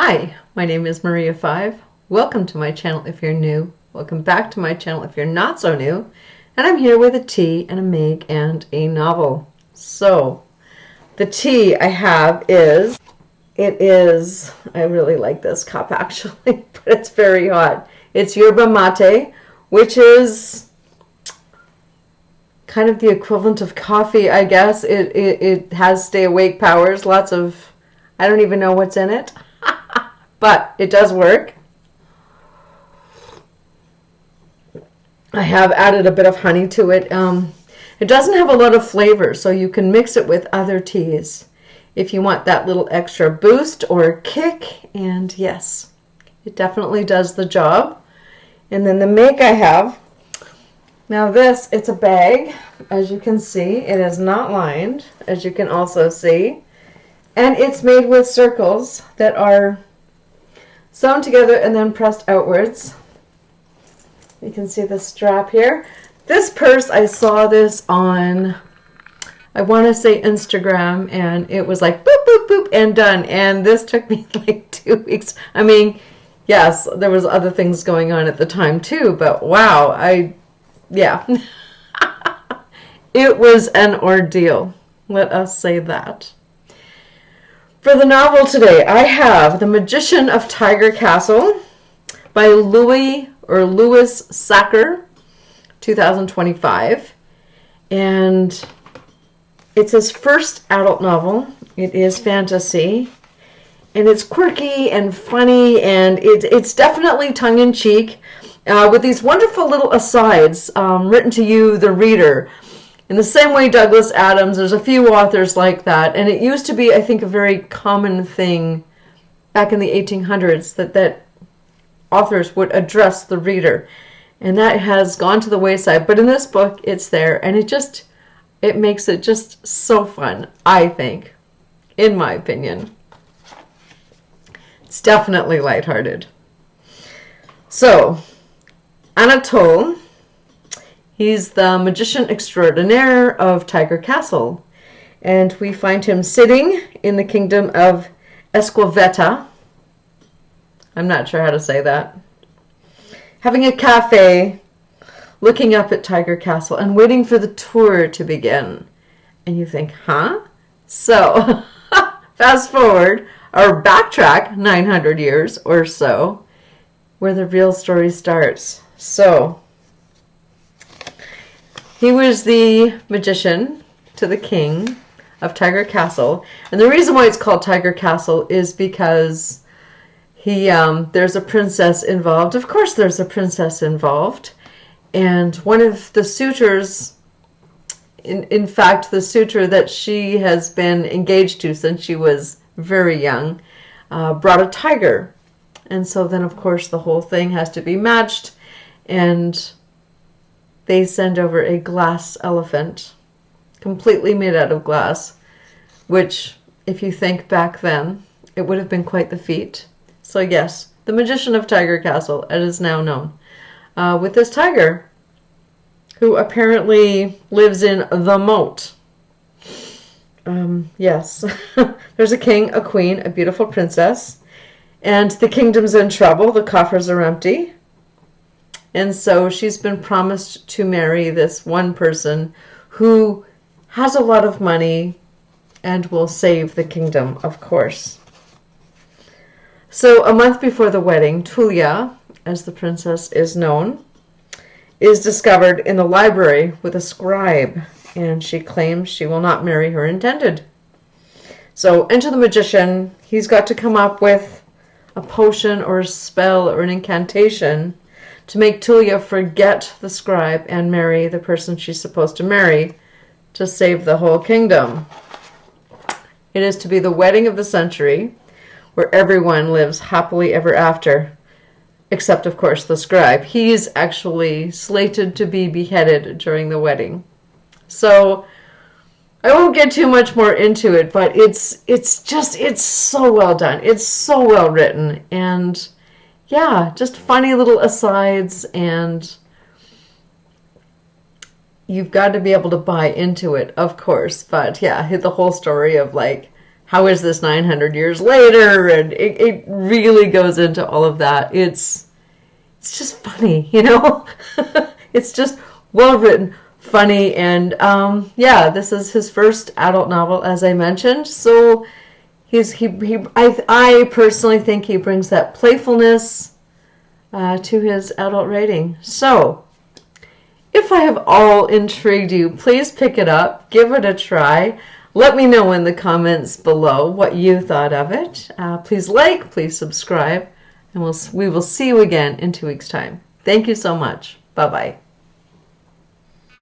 Hi, my name is Maria 5. Welcome to my channel if you're new. Welcome back to my channel if you're not so new. And I'm here with a tea and a Meg and a novel. So, the tea I have is, I really like this cup actually, but it's very hot. It's yerba mate, which is kind of the equivalent of coffee, I guess. It has stay awake powers, lots of, I don't even know what's in it. But it does work. I have added a bit of honey to it. It doesn't have a lot of flavor, so you can mix it with other teas if you want that little extra boost or kick. And yes, it definitely does the job. And then the make I have, now this, it's a bag. As you can see, it is not lined, as you can also see. And it's made with circles that are sewn together and then pressed outwards. You can see the strap here. This purse, I saw this on, I want to say Instagram, and it was like boop, boop, boop, and done. And this took me like 2 weeks. I mean, yes, there was other things going on at the time too, but wow, yeah. It was an ordeal. Let us say that. For the novel today, I have The Magician of Tiger Castle by Louis Sachar, 2025. And it's his first adult novel. It is fantasy. And it's quirky and funny, and it's definitely tongue-in-cheek, with these wonderful little asides written to you, the reader. In the same way Douglas Adams, there's a few authors like that, and it used to be, I think, a very common thing back in the 1800s that authors would address the reader, and that has gone to the wayside. But in this book, it's there, and it makes it just so fun, I think, in my opinion. It's definitely lighthearted. So, Anatole, he's the magician extraordinaire of Tiger Castle, and we find him sitting in the kingdom of Esquiveta. I'm not sure how to say that. Having a cafe, looking up at Tiger Castle and waiting for the tour to begin. And you think, huh? So, fast forward, or backtrack 900 years or so, where the real story starts. So, he was the magician to the king of Tiger Castle. And the reason why it's called Tiger Castle is because there's a princess involved. Of course there's a princess involved. And one of the suitors, in fact, the suitor that she has been engaged to since she was very young, brought a tiger. And so then, of course, the whole thing has to be matched. And they send over a glass elephant, completely made out of glass, which, if you think back then, it would have been quite the feat. So yes, the Magician of Tiger Castle, it is now known, with this tiger, who apparently lives in the moat. Yes, there's a king, a queen, a beautiful princess, and the kingdom's in trouble, the coffers are empty. And so she's been promised to marry this one person who has a lot of money and will save the kingdom, of course. So a month before the wedding, Tulia, as the princess is known, is discovered in the library with a scribe, and she claims she will not marry her intended. So enter the magician. He's got to come up with a potion or a spell or an incantation to make Tulia forget the scribe and marry the person she's supposed to marry to save the whole kingdom. It is to be the wedding of the century, where everyone lives happily ever after, except, of course, the scribe. He's actually slated to be beheaded during the wedding. So I won't get too much more into it, but it's so well done. It's so well written, and yeah, just funny little asides, and you've got to be able to buy into it, of course. But yeah, the whole story of like how is this 900 years later? And it really goes into all of that. It's just funny, you know? It's just well written, funny, and yeah, this is his first adult novel, as I mentioned. So I personally think he brings that playfulness to his adult rating. So, if I have all intrigued you, please pick it up, give it a try. Let me know in the comments below what you thought of it. Please like, please subscribe, and we will see you again in 2 weeks' time. Thank you so much. Bye-bye.